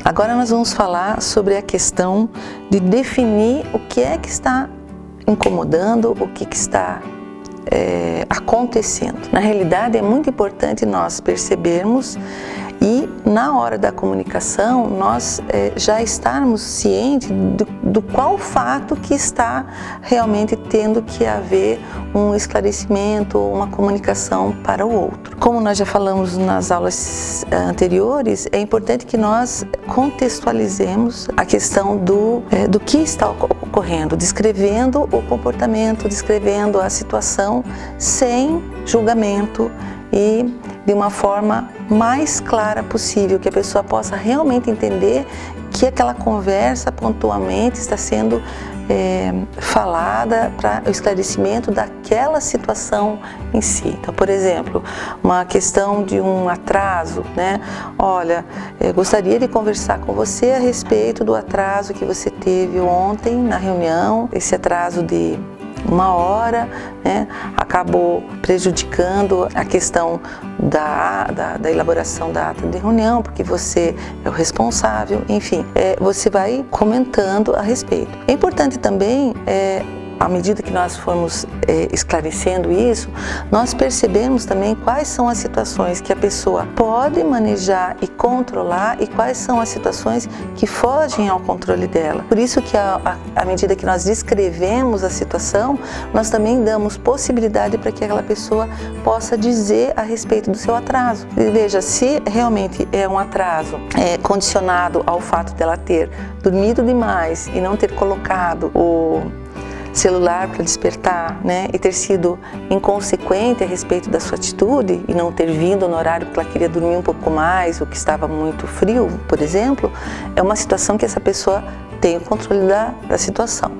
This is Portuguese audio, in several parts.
Agora nós vamos falar sobre a questão de definir o que é que está incomodando, o que está acontecendo. Na realidade, é muito importante nós percebermos e, na hora da comunicação, nós já estarmos cientes do qual fato que está realmente tendo que haver um esclarecimento ou uma comunicação para o outro. Como nós já falamos nas aulas anteriores, é importante que nós contextualizemos a questão do que está ocorrendo, descrevendo o comportamento, descrevendo a situação sem julgamento e de uma forma mais clara possível, que a pessoa possa realmente entender que aquela conversa pontualmente está sendo falada para o esclarecimento daquela situação em si. Então, por exemplo, uma questão de um atraso, né? Olha, eu gostaria de conversar com você a respeito do atraso que você teve ontem na reunião, esse atraso de 1 hora, né, acabou prejudicando a questão da elaboração da ata de reunião, porque você é o responsável, enfim, você vai comentando a respeito. É importante também, à medida que nós formos esclarecendo isso, nós percebemos também quais são as situações que a pessoa pode manejar e controlar e quais são as situações que fogem ao controle dela. Por isso que à medida que nós descrevemos a situação, nós também damos possibilidade para que aquela pessoa possa dizer a respeito do seu atraso. E veja, se realmente é um atraso condicionado ao fato dela ter dormido demais e não ter colocado o celular para despertar, né, e ter sido inconsequente a respeito da sua atitude e não ter vindo no horário que ela queria dormir um pouco mais ou que estava muito frio, por exemplo, é uma situação que essa pessoa tem o controle da situação.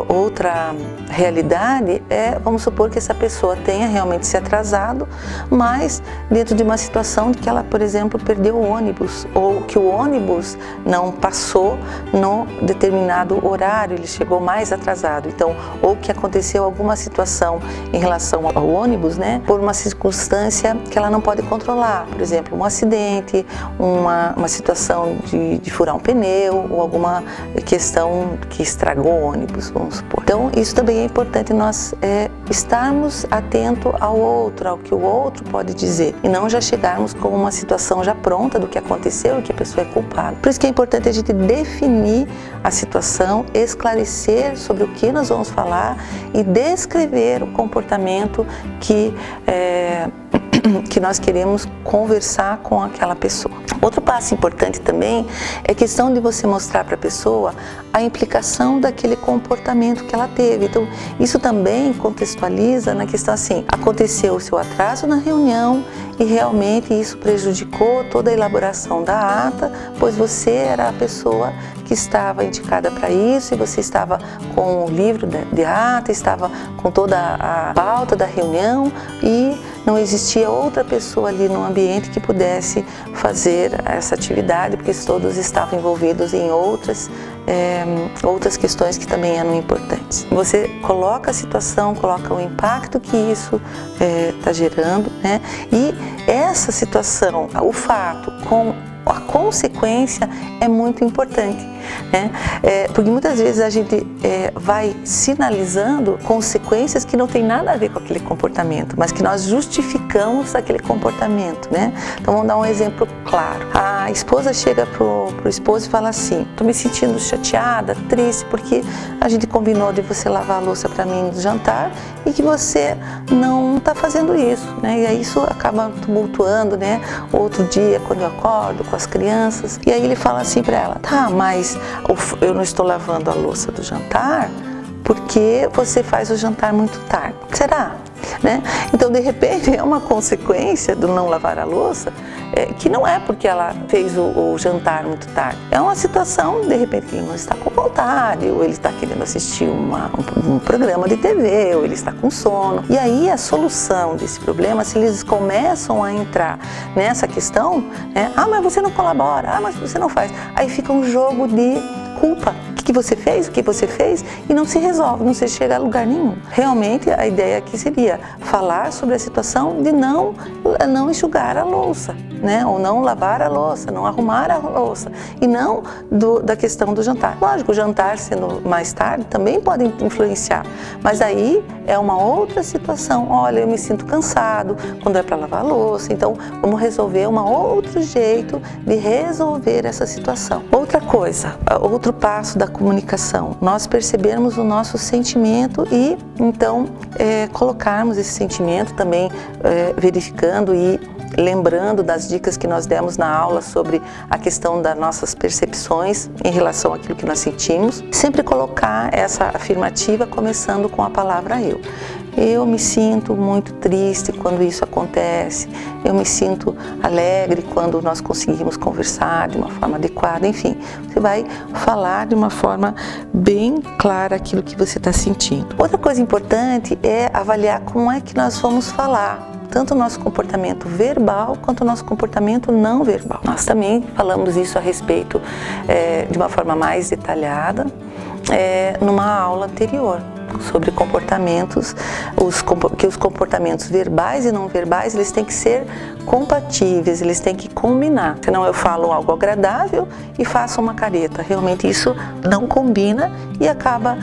Outra realidade vamos supor que essa pessoa tenha realmente se atrasado, mas dentro de uma situação de que ela, por exemplo, perdeu o ônibus, ou que o ônibus não passou no determinado horário, ele chegou mais atrasado. Então, ou que aconteceu alguma situação em relação ao ônibus, né, por uma circunstância que ela não pode controlar, por exemplo, um acidente, uma situação de furar um pneu, ou alguma questão que estragou o ônibus, vamos supor. Então, isso também é importante nós estarmos atentos ao outro, ao que o outro pode dizer, e não já chegarmos com uma situação já pronta do que aconteceu e que a pessoa é culpada. Por isso que é importante a gente definir a situação, esclarecer sobre o que nós vamos falar e descrever o comportamento que nós queremos conversar com aquela pessoa. Outro passo importante também é a questão de você mostrar para a pessoa a implicação daquele comportamento que ela teve. Então, isso também contextualiza na questão assim, aconteceu o seu atraso na reunião e realmente isso prejudicou toda a elaboração da ata, pois você era a pessoa que estava indicada para isso e você estava com o livro de ata, estava com toda a pauta da reunião e não existia outra pessoa ali no ambiente que pudesse fazer essa atividade, porque todos estavam envolvidos em outras questões que também eram importantes. Você coloca a situação, coloca o impacto que isso está gerando, né? E essa situação, o fato com a consequência é muito importante, né? Porque muitas vezes a gente vai sinalizando consequências que não tem nada a ver com aquele comportamento, mas que nós justificamos aquele comportamento, né? Então vamos dar um exemplo claro. A esposa chega pro esposo e fala assim: estou me sentindo chateada, triste, porque a gente combinou de você lavar a louça para mim no jantar e que você não está fazendo isso, né? E aí isso acaba tumultuando, né? Outro dia, quando eu acordo com as crianças, e aí ele fala assim para ela: tá, mas eu não estou lavando a louça do jantar porque você faz o jantar muito tarde. Será? Né? Então, de repente, é uma consequência do não lavar a louça, que não é porque ela fez o jantar muito tarde. É uma situação, de repente, que ele não está com vontade, ou ele está querendo assistir um programa de TV, ou ele está com sono. E aí, a solução desse problema, se eles começam a entrar nessa questão, mas você não colabora, mas você não faz. Aí fica um jogo de culpa, que você fez, o que você fez, e não se resolve, não se chega a lugar nenhum. Realmente a ideia aqui seria falar sobre a situação de não enxugar a louça, né? Ou não lavar a louça, não arrumar a louça, e não da questão do jantar. Lógico, o jantar sendo mais tarde também pode influenciar, mas aí é uma outra situação. Olha, eu me sinto cansado quando é para lavar a louça, então vamos resolver um outro jeito de resolver essa situação. Outra coisa, outro passo da comunicação, nós percebermos o nosso sentimento e então colocarmos esse sentimento também verificando e lembrando das dicas que nós demos na aula sobre a questão das nossas percepções em relação àquilo que nós sentimos. Sempre colocar essa afirmativa começando com a palavra eu. Eu me sinto muito triste quando isso acontece, eu me sinto alegre quando nós conseguimos conversar de uma forma adequada, enfim, você vai falar de uma forma bem clara aquilo que você está sentindo. Outra coisa importante é avaliar como é que nós vamos falar, tanto o nosso comportamento verbal quanto o nosso comportamento não verbal. Nós também falamos isso a respeito de uma forma mais detalhada numa aula anterior, sobre comportamentos, que os comportamentos verbais e não verbais, eles têm que ser compatíveis, eles têm que combinar. Senão eu falo algo agradável e faço uma careta. Realmente isso não combina e acaba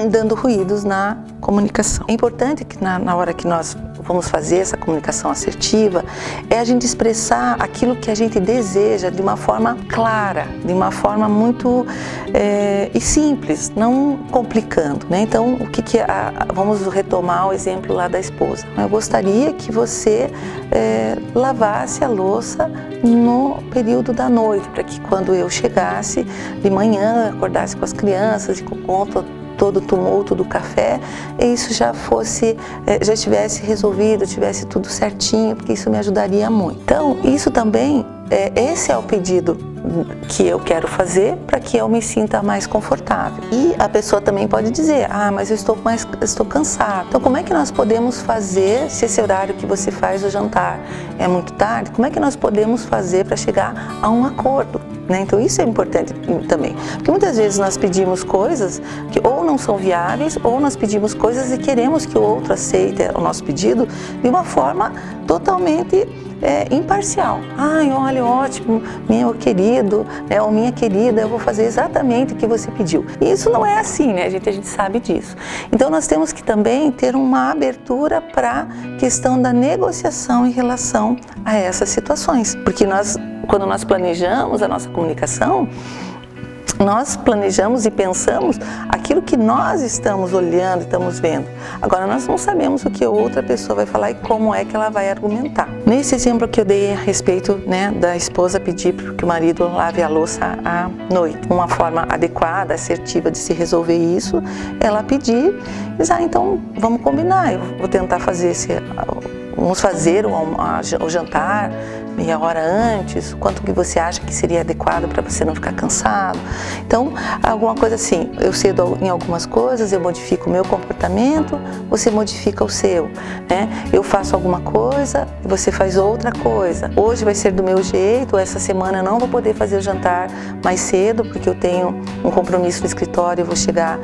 dando ruídos na comunicação. É importante que na hora que nós vamos fazer essa comunicação assertiva, é a gente expressar aquilo que a gente deseja de uma forma clara, de uma forma muito e simples, não complicando, né? Então, vamos retomar o exemplo lá da esposa. Eu gostaria que você lavasse a louça no período da noite, para que quando eu chegasse de manhã, acordasse com as crianças e com todo o tumulto do café, isso já estivesse resolvido, tivesse tudo certinho, porque isso me ajudaria muito. Então, isso também, esse é o pedido que eu quero fazer para que eu me sinta mais confortável. E a pessoa também pode dizer, mas eu estou cansado. Então, como é que nós podemos fazer, se esse horário que você faz o jantar é muito tarde, como é que nós podemos fazer para chegar a um acordo? Né? Então isso é importante também, porque muitas vezes nós pedimos coisas que ou não são viáveis, ou nós pedimos coisas e queremos que o outro aceite o nosso pedido de uma forma totalmente imparcial. Olha, ótimo, meu querido, né, ou minha querida, eu vou fazer exatamente o que você pediu. E isso não é assim, né? A gente sabe disso. Então nós temos que também ter uma abertura para a questão da negociação em relação a essas situações, porque quando nós planejamos a nossa comunicação, nós planejamos e pensamos aquilo que nós estamos olhando, estamos vendo. Agora, nós não sabemos o que a outra pessoa vai falar e como é que ela vai argumentar. Nesse exemplo que eu dei a respeito, né, da esposa pedir para que o marido lave a louça à noite, uma forma adequada, assertiva de se resolver isso, ela pedir, diz, então vamos combinar, eu vou tentar vamos fazer o jantar meia hora antes, quanto que você acha que seria adequado para você não ficar cansado. Então, alguma coisa assim, eu cedo em algumas coisas, eu modifico o meu comportamento, você modifica o seu, né? Eu faço alguma coisa e você faz outra coisa. Hoje vai ser do meu jeito, essa semana eu não vou poder fazer o jantar mais cedo, porque eu tenho um compromisso no escritório, eu vou chegar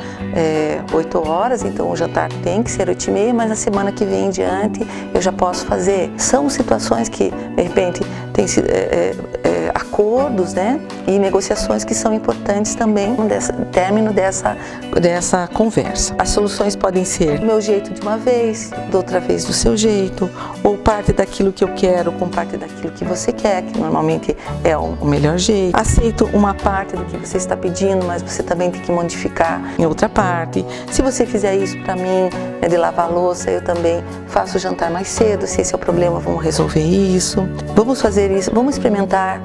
8 horas, então o jantar tem que ser 8h30, mas na semana que vem em diante eu já posso fazer. São situações que, de repente, tem acordos, né, e negociações que são importantes também no término dessa conversa. As soluções podem ser do meu jeito de uma vez, da outra vez do seu jeito, ou parte daquilo que eu quero com parte daquilo que você quer, que normalmente é o melhor jeito. Aceito uma parte do que você está pedindo, mas você também tem que modificar em outra parte. Se você fizer isso para mim, né, de lavar a louça, eu também faço o jantar mais cedo. Se esse é o problema, vamos resolver isso. Vamos fazer isso, vamos experimentar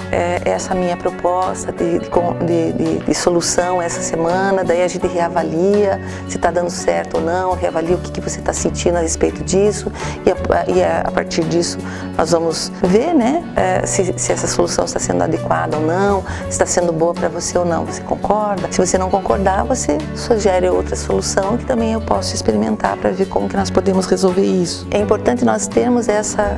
essa minha proposta de solução essa semana, daí a gente reavalia se está dando certo ou não, reavalia o que você está sentindo a respeito disso e a partir disso nós vamos ver, né, se essa solução está sendo adequada ou não, se está sendo boa para você ou não, você concorda? Se você não concordar, você sugere outra solução que também eu posso experimentar para ver como que nós podemos resolver isso. É importante nós termos essa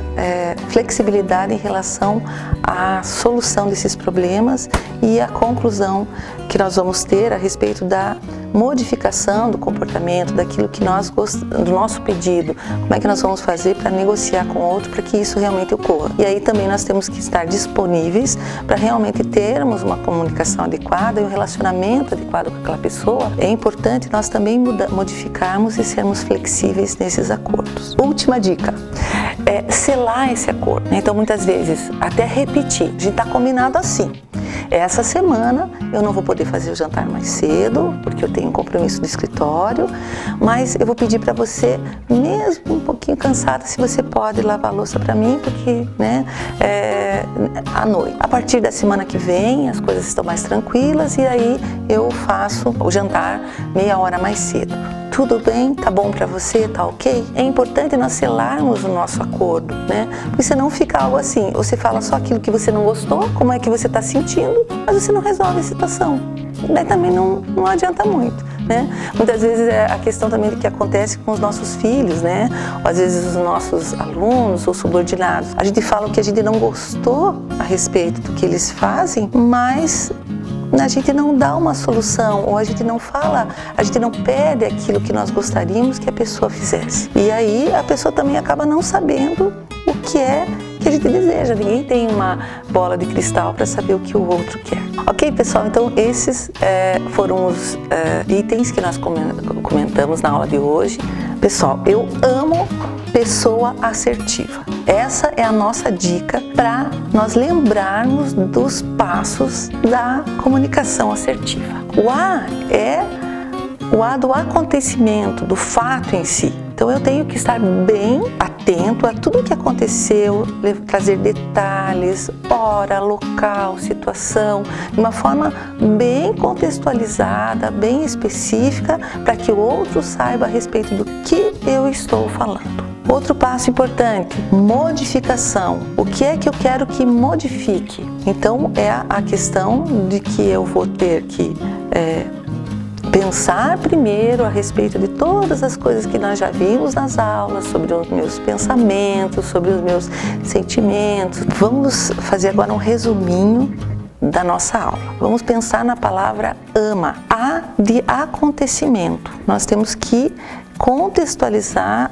flexibilidade em relação à solução resolução desses problemas e a conclusão que nós vamos ter a respeito da modificação do comportamento, daquilo que do nosso pedido, como é que nós vamos fazer para negociar com o outro para que isso realmente ocorra. E aí também nós temos que estar disponíveis para realmente termos uma comunicação adequada e um relacionamento adequado com aquela pessoa. É importante nós também modificarmos e sermos flexíveis nesses acordos. Última dica, é selar esse acordo. Então muitas vezes até repetir, a gente está combinado assim. Essa semana eu não vou poder fazer o jantar mais cedo, porque eu tenho um compromisso do escritório, mas eu vou pedir para você, mesmo um pouquinho cansada, se você pode lavar a louça para mim, porque, à noite. A partir da semana que vem, as coisas estão mais tranquilas e aí eu faço o jantar meia hora mais cedo. Tudo bem? Tá bom para você? Tá ok? É importante nós selarmos o nosso acordo, né? Porque senão fica algo assim, você fala só aquilo que você não gostou, como é que você está sentindo, mas você não resolve a situação. Daí também não adianta muito, né? Muitas vezes é a questão também do que acontece com os nossos filhos, né? Ou às vezes os nossos alunos ou subordinados. A gente fala o que a gente não gostou a respeito do que eles fazem, mas a gente não dá uma solução, ou a gente não fala, a gente não pede aquilo que nós gostaríamos que a pessoa fizesse. E aí a pessoa também acaba não sabendo o que é que a gente deseja. Ninguém tem uma bola de cristal para saber o que o outro quer. Ok, pessoal? Então esses foram os itens que nós comentamos na aula de hoje. Pessoal, eu amo pessoa assertiva. Essa é a nossa dica para nós lembrarmos dos passos da comunicação assertiva. O A é o A do acontecimento, do fato em si. Então eu tenho que estar bem atento a tudo o que aconteceu, trazer detalhes, hora, local, situação, de uma forma bem contextualizada, bem específica, para que o outro saiba a respeito do que eu estou falando. Outro passo importante, modificação. O que é que eu quero que modifique? Então é a questão de que eu vou ter que pensar primeiro a respeito de todas as coisas que nós já vimos nas aulas, sobre os meus pensamentos, sobre os meus sentimentos. Vamos fazer agora um resuminho da nossa aula. Vamos pensar na palavra ama. A de acontecimento. Nós temos que contextualizar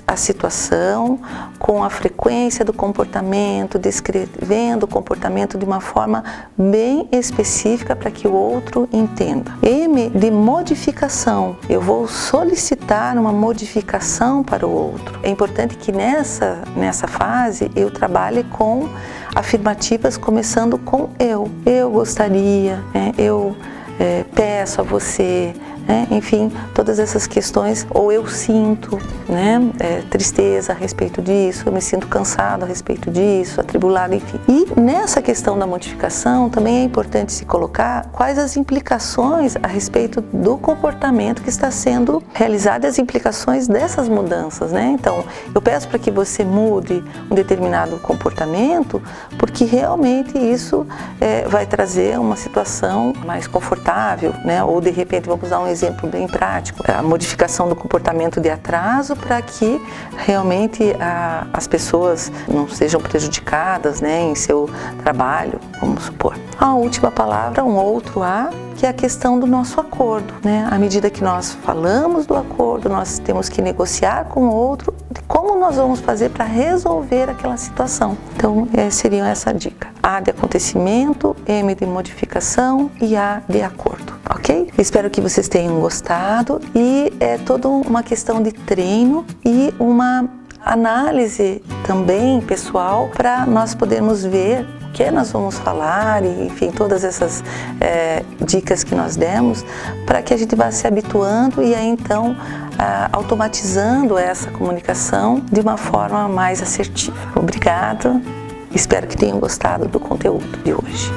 a situação com a frequência do comportamento, descrevendo o comportamento de uma forma bem específica para que o outro entenda. M de modificação. Eu vou solicitar uma modificação para o outro. É importante que nessa fase eu trabalhe com afirmativas começando com eu. Eu gostaria, eu peço a você, enfim, todas essas questões, ou eu sinto tristeza a respeito disso, eu me sinto cansado a respeito disso, atribulado, enfim. E nessa questão da modificação também é importante se colocar quais as implicações a respeito do comportamento que está sendo realizado e as implicações dessas mudanças, né? Então, eu peço para que você mude um determinado comportamento, porque realmente isso vai trazer uma situação mais confortável, né? Ou de repente, vamos dar um exemplo bem prático, a modificação do comportamento de atraso para que realmente as pessoas não sejam prejudicadas, em seu trabalho, vamos supor. A última palavra, um outro A, que é a questão do nosso acordo, À medida que nós falamos do acordo, nós temos que negociar com o outro de como nós vamos fazer para resolver aquela situação. Então, seriam essa dica. A de acontecimento, M de modificação e A de acordo, ok? Espero que vocês tenham gostado e é toda uma questão de treino e uma análise também pessoal para nós podermos ver o que nós vamos falar e, enfim, todas essas dicas que nós demos para que a gente vá se habituando e aí então automatizando essa comunicação de uma forma mais assertiva. Obrigado, espero que tenham gostado do conteúdo de hoje.